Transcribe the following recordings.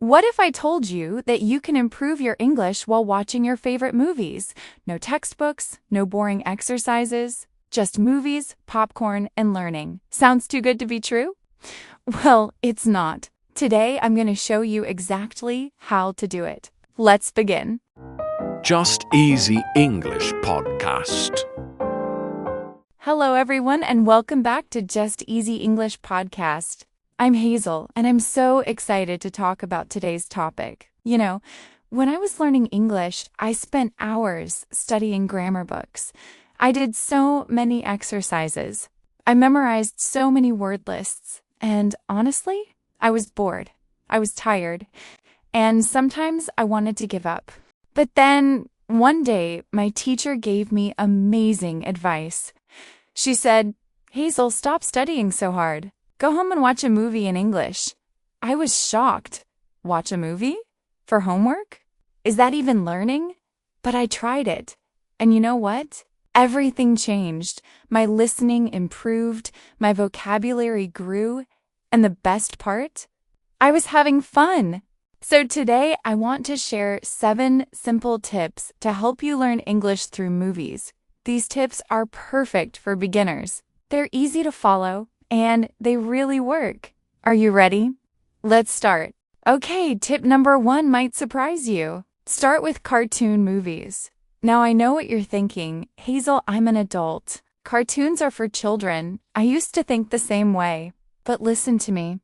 What if I told you that you can improve your English while watching your favorite movies? No textbooks, no boring exercises, just movies, popcorn, and learning. Sounds too good to be true? Well, it's not. Today, I'm going to show you exactly how to do it. Let's begin. Just Easy English Podcast. Hello, everyone, and welcome back to Just Easy English Podcast. I'm Hazel, and I'm so excited to talk about today's topic. You know, when I was learning English, I spent hours studying grammar books. I did so many exercises. I memorized so many word lists. And honestly, I was bored. I was tired. And sometimes I wanted to give up. But then, one day, my teacher gave me amazing advice. She said, "Hazel, stop studying so hard. Go home and watch a movie in English." I was shocked. Watch a movie? For homework? Is that even learning? But I tried it. And you know what? Everything changed. My listening improved, my vocabulary grew, and the best part? I was having fun. So today I want to share 7 simple tips to help you learn English through movies. These tips are perfect for beginners. They're easy to follow, and they really work. Are you ready? Let's start. Okay, tip number 1 might surprise you. Start with cartoon movies. Now I know what you're thinking. Hazel, I'm an adult. Cartoons are for children. I used to think the same way. But listen to me.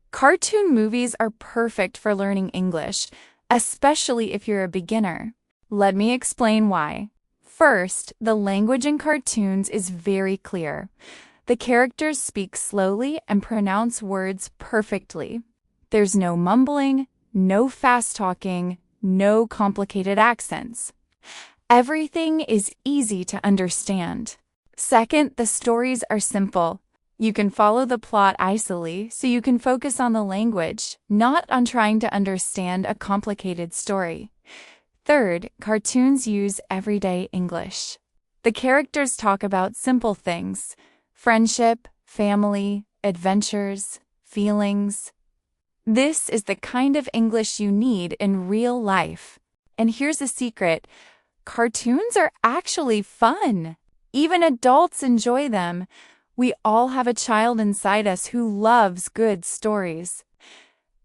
Cartoon movies are perfect for learning English, especially if you're a beginner. Let me explain why. First, the language in cartoons is very clear. The characters speak slowly and pronounce words perfectly. There's no mumbling, no fast talking, no complicated accents. Everything is easy to understand. Second, the stories are simple. You can follow the plot easily, so you can focus on the language, not on trying to understand a complicated story. Third, cartoons use everyday English. The characters talk about simple things: friendship, family, adventures, feelings. This is the kind of English you need in real life. And here's a secret: cartoons are actually fun. Even adults enjoy them. We all have a child inside us who loves good stories.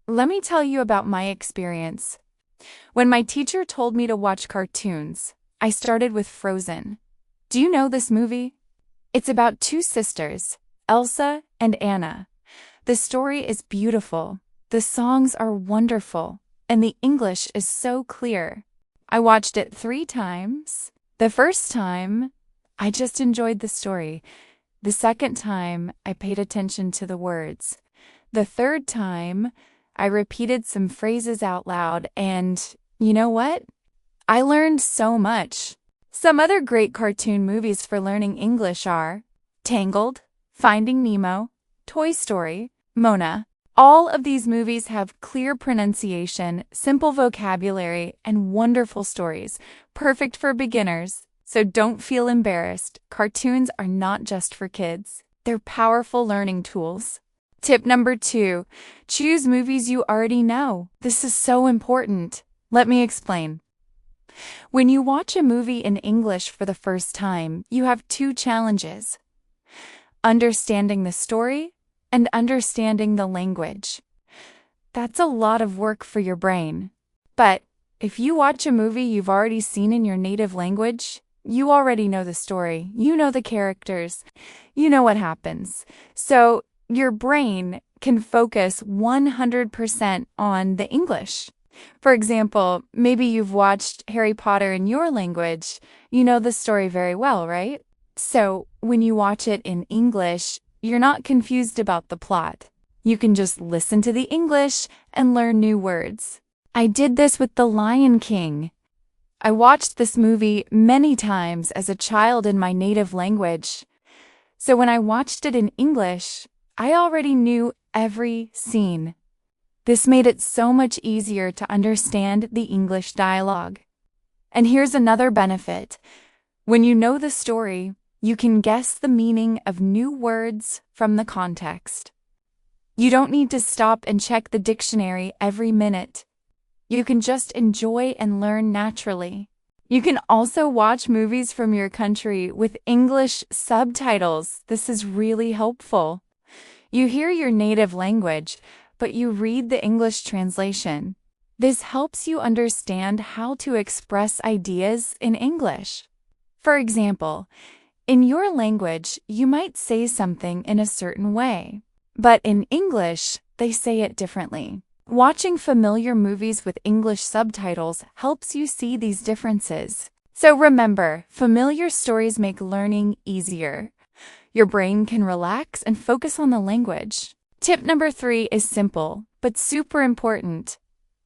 Let me tell you about my experience. When my teacher told me to watch cartoons, I started with Frozen. Do you know this movie? It's about 2 sisters, Elsa and Anna. The story is beautiful, the songs are wonderful, and the English is so clear. I watched it 3 times. The first time, I just enjoyed the story. The second time, I paid attention to the words. The third time, I repeated some phrases out loud, and you know what? I learned so much. Some other great cartoon movies for learning English are Tangled, Finding Nemo, Toy Story, Mona. All of these movies have clear pronunciation, simple vocabulary, and wonderful stories, perfect for beginners. So don't feel embarrassed. Cartoons are not just for kids. They're powerful learning tools. Tip number 2, choose movies you already know. This is so important. Let me explain. When you watch a movie in English for the first time, you have 2 challenges: understanding the story and understanding the language. That's a lot of work for your brain. But if you watch a movie you've already seen in your native language, you already know the story, you know the characters, you know what happens. So your brain can focus 100% on the English. For example, maybe you've watched Harry Potter in your language. You know the story very well, right? So when you watch it in English, you're not confused about the plot. You can just listen to the English and learn new words. I did this with The Lion King. I watched this movie many times as a child in my native language. So when I watched it in English, I already knew every scene. This made it so much easier to understand the English dialogue. And here's another benefit. When you know the story, you can guess the meaning of new words from the context. You don't need to stop and check the dictionary every minute. You can just enjoy and learn naturally. You can also watch movies from your country with English subtitles. This is really helpful. You hear your native language, but you read the English translation. This helps you understand how to express ideas in English. For example, in your language, you might say something in a certain way, but in English, they say it differently. Watching familiar movies with English subtitles helps you see these differences. So remember, familiar stories make learning easier. Your brain can relax and focus on the language. Tip number 3 is simple, but super important.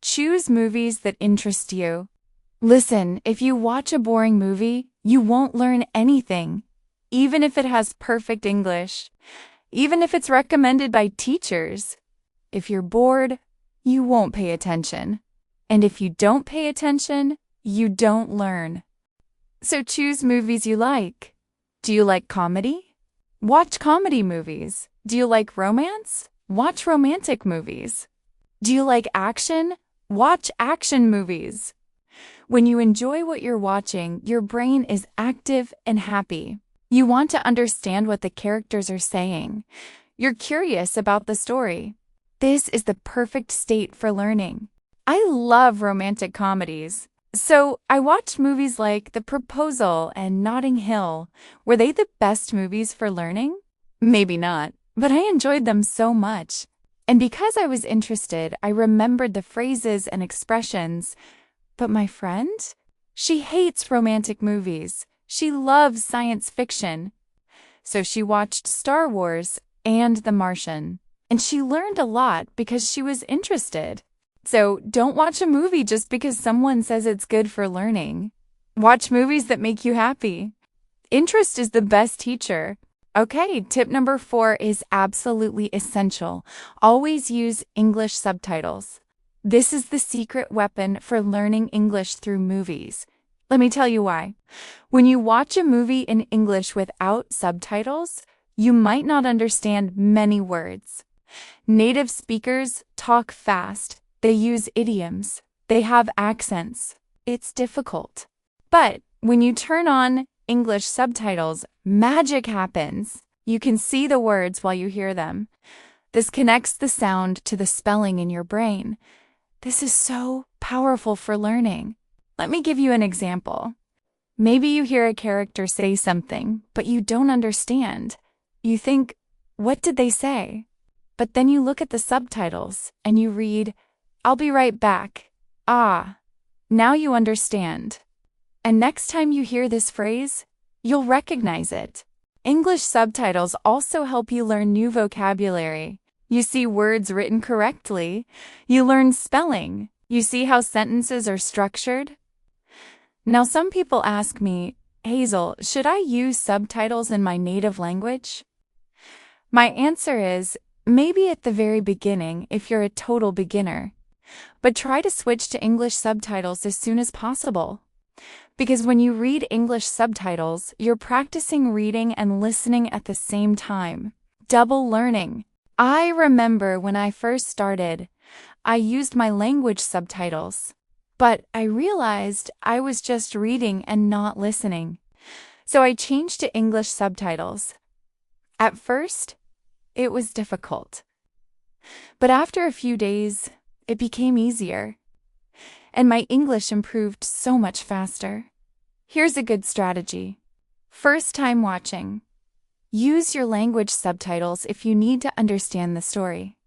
Choose movies that interest you. Listen, if you watch a boring movie, you won't learn anything, even if it has perfect English, even if it's recommended by teachers. If you're bored, you won't pay attention. And if you don't pay attention, you don't learn. So choose movies you like. Do you like comedy? Watch comedy movies. Do you like romance? Watch romantic movies. Do you like action? Watch action movies. When you enjoy what you're watching, your brain is active and happy. You want to understand what the characters are saying. You're curious about the story. This is the perfect state for learning. I love romantic comedies. So I watched movies like The Proposal and Notting Hill. Were they the best movies for learning? Maybe not, but I enjoyed them so much. And because I was interested, I remembered the phrases and expressions. But my friend? She hates romantic movies. She loves science fiction. So she watched Star Wars and The Martian. And she learned a lot because she was interested. So don't watch a movie just because someone says it's good for learning. Watch movies that make you happy. Interest is the best teacher. Okay, tip number 4 is absolutely essential. Always use English subtitles. This is the secret weapon for learning English through movies. Let me tell you why. When you watch a movie in English without subtitles, you might not understand many words. Native speakers talk fast. They use idioms. They have accents. It's difficult. But when you turn on English subtitles, magic happens. You can see the words while you hear them. This connects the sound to the spelling in your brain. This is so powerful for learning. Let me give you an example. Maybe you hear a character say something, but you don't understand. You think, what did they say? But then you look at the subtitles and you read, I'll be right back. Ah, now you understand. And next time you hear this phrase, you'll recognize it. English subtitles also help you learn new vocabulary. You see words written correctly. You learn spelling. You see how sentences are structured. Now, some people ask me, Hazel, should I use subtitles in my native language? My answer is, maybe at the very beginning if you're a total beginner. But try to switch to English subtitles as soon as possible. Because when you read English subtitles, you're practicing reading and listening at the same time. Double learning. I remember when I first started, I used my language subtitles. But I realized I was just reading and not listening. So I changed to English subtitles. At first, it was difficult. But after a few days, it became easier. And my English improved so much faster. Here's a good strategy. First time watching. Use your language subtitles if you need to understand the story.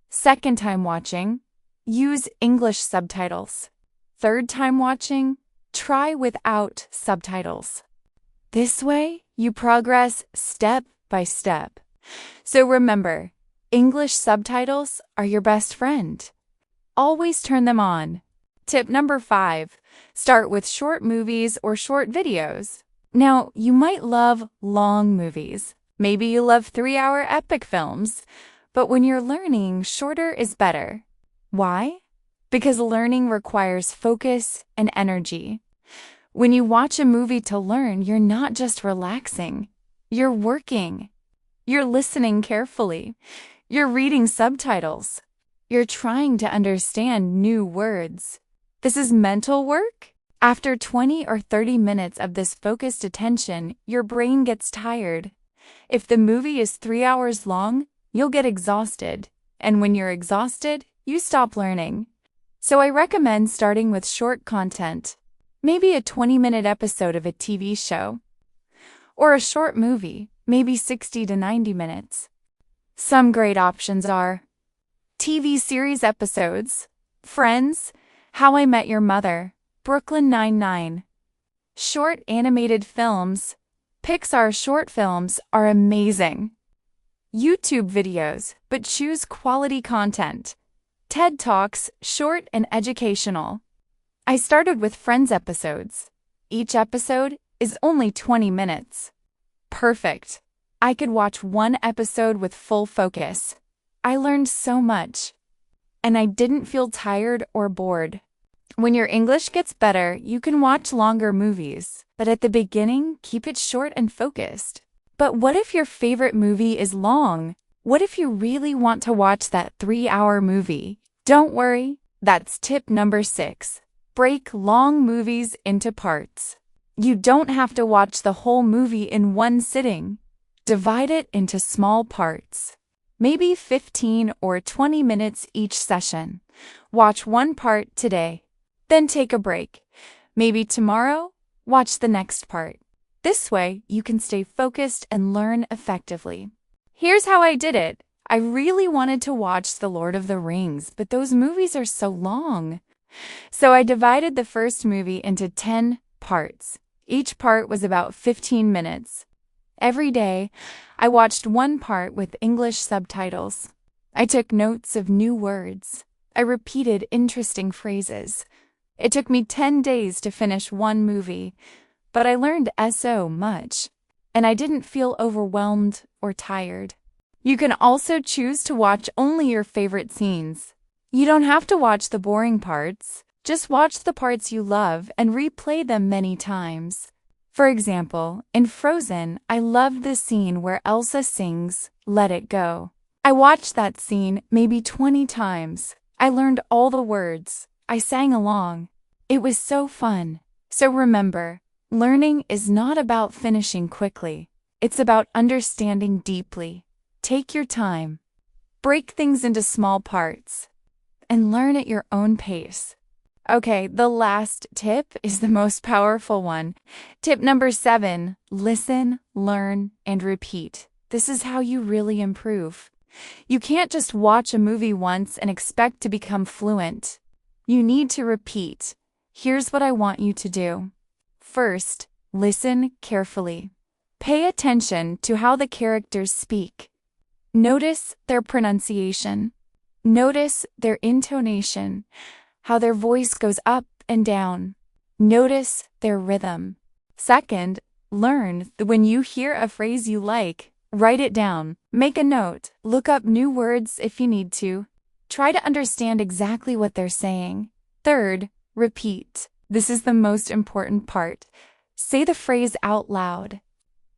Second time watching. Use English subtitles. Third time watching. Try without subtitles. This way, you progress step by step. So remember, English subtitles are your best friend. Always turn them on. Tip number 5, start with short movies or short videos. Now, you might love long movies. Maybe you love 3-hour epic films. But when you're learning, shorter is better. Why? Because learning requires focus and energy. When you watch a movie to learn, you're not just relaxing. You're working. You're listening carefully. You're reading subtitles. You're trying to understand new words. This is mental work. After 20 or 30 minutes of this focused attention, your brain gets tired. If the movie is 3 hours long, you'll get exhausted. And when you're exhausted, you stop learning. So I recommend starting with short content, maybe a 20-minute episode of a TV show, or a short movie, maybe 60 to 90 minutes. Some great options are TV series episodes, Friends, How I Met Your Mother, Brooklyn Nine-Nine. Short animated films, Pixar short films are amazing. YouTube videos, but choose quality content. TED Talks, short and educational. I started with Friends episodes. Each episode is only 20 minutes. Perfect. I could watch one episode with full focus. I learned so much. And I didn't feel tired or bored. When your English gets better, you can watch longer movies. But at the beginning, keep it short and focused. But what if your favorite movie is long? What if you really want to watch that 3-hour movie? Don't worry. That's tip number 6. Break long movies into parts. You don't have to watch the whole movie in one sitting. Divide it into small parts. Maybe 15 or 20 minutes each session. Watch one part today. Then take a break. Maybe tomorrow, watch the next part. This way, you can stay focused and learn effectively. Here's how I did it. I really wanted to watch The Lord of the Rings, but those movies are so long. So I divided the first movie into 10 parts. Each part was about 15 minutes. Every day, I watched one part with English subtitles. I took notes of new words. I repeated interesting phrases. It took me 10 days to finish one movie, but I learned so much, and I didn't feel overwhelmed or tired. You can also choose to watch only your favorite scenes. You don't have to watch the boring parts. Just watch the parts you love and replay them many times. For example, in Frozen, I loved the scene where Elsa sings, "Let It Go." I watched that scene maybe 20 times. I learned all the words. I sang along. It was so fun. So remember, learning is not about finishing quickly. It's about understanding deeply. Take your time. Break things into small parts. And learn at your own pace. Okay, the last tip is the most powerful one. Tip number 7, listen, learn, and repeat. This is how you really improve. You can't just watch a movie once and expect to become fluent. You need to repeat. Here's what I want you to do. First, listen carefully. Pay attention to how the characters speak. Notice their pronunciation. Notice their intonation, how their voice goes up and down. Notice their rhythm. Second, learn that when you hear a phrase you like, write it down. Make a note. Look up new words if you need to. Try to understand exactly what they're saying. Third, repeat. This is the most important part. Say the phrase out loud.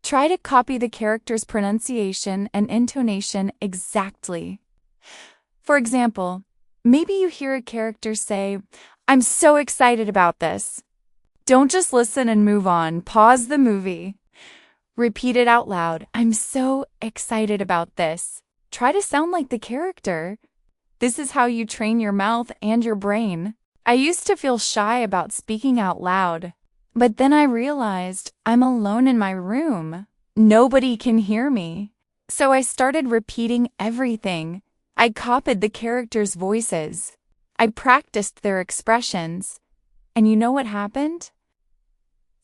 Try to copy the character's pronunciation and intonation exactly. For example, maybe you hear a character say, "I'm so excited about this." Don't just listen and move on. Pause the movie. Repeat it out loud. "I'm so excited about this." Try to sound like the character. This is how you train your mouth and your brain. I used to feel shy about speaking out loud, but then I realized I'm alone in my room. Nobody can hear me. So I started repeating everything. I copied the characters' voices. I practiced their expressions. And you know what happened?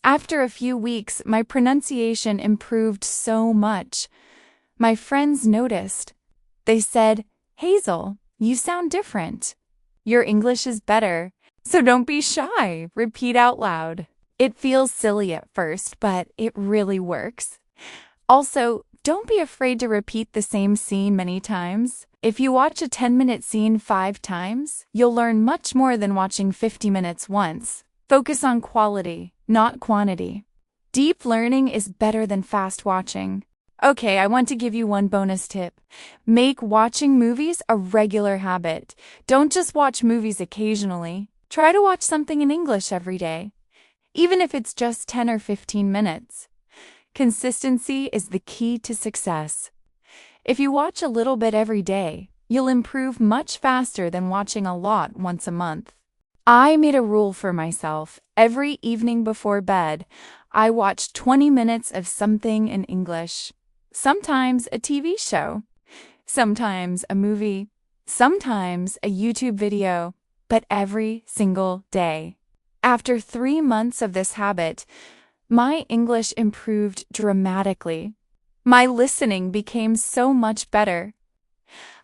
After a few weeks, my pronunciation improved so much. My friends noticed. They said, "Hazel, you sound different. Your English is better." So don't be shy. Repeat out loud. It feels silly at first, but it really works. Also, don't be afraid to repeat the same scene many times. If you watch a 10-minute scene 5 times, you'll learn much more than watching 50 minutes once. Focus on quality, not quantity. Deep learning is better than fast watching. Okay, I want to give you one bonus tip. Make watching movies a regular habit. Don't just watch movies occasionally. Try to watch something in English every day, even if it's just 10 or 15 minutes. Consistency is the key to success. If you watch a little bit every day, you'll improve much faster than watching a lot once a month. I made a rule for myself. Every evening before bed, I watch 20 minutes of something in English. Sometimes a TV show, sometimes a movie, sometimes a YouTube video, but every single day. After 3 months of this habit, my English improved dramatically. My listening became so much better.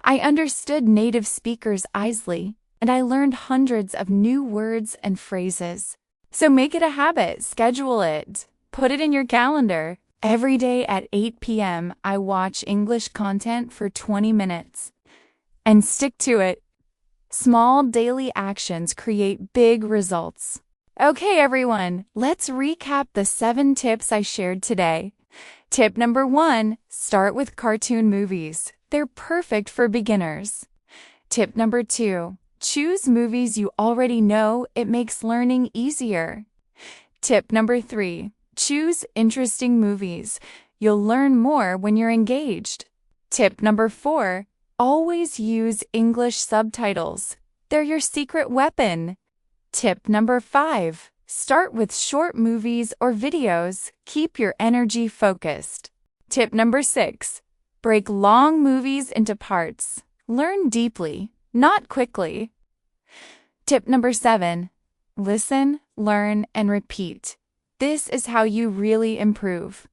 I understood native speakers easily, and I learned hundreds of new words and phrases. So make it a habit, schedule it, put it in your calendar. Every day at 8 p.m., I watch English content for 20 minutes. And stick to it. Small daily actions create big results. Okay, everyone, let's recap the 7 tips I shared today. Tip number 1, start with cartoon movies. They're perfect for beginners. Tip number 2, choose movies you already know. It makes learning easier. Tip number 3, choose interesting movies. You'll learn more when you're engaged. Tip number 4, always use English subtitles. They're your secret weapon. Tip number 5, start with short movies or videos. Keep your energy focused. Tip number 6, break long movies into parts. Learn deeply, not quickly. Tip number 7, listen, learn, and repeat. This is how you really improve.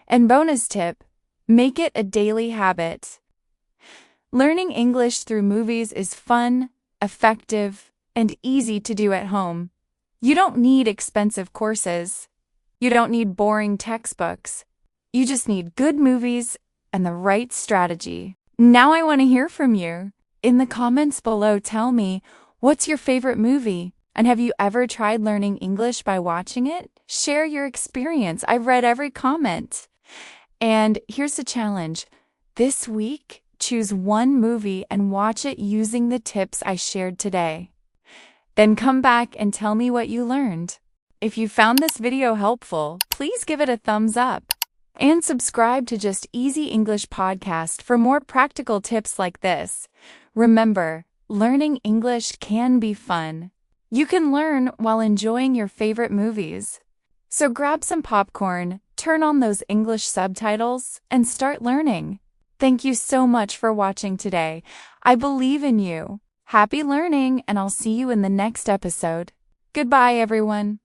And bonus tip, make it a daily habit. Learning English through movies is fun, effective, and easy to do at home. You don't need expensive courses. You don't need boring textbooks. You just need good movies and the right strategy. Now I want to hear from you. In the comments below, tell me, what's your favorite movie? And have you ever tried learning English by watching it? Share your experience. I've read every comment. And here's the challenge. This week, choose one movie and watch it using the tips I shared today. Then come back and tell me what you learned. If you found this video helpful, please give it a thumbs up. And subscribe to Just Easy English Podcast for more practical tips like this. Remember, learning English can be fun. You can learn while enjoying your favorite movies. So grab some popcorn, turn on those English subtitles, and start learning. Thank you so much for watching today. I believe in you. Happy learning, and I'll see you in the next episode. Goodbye, everyone.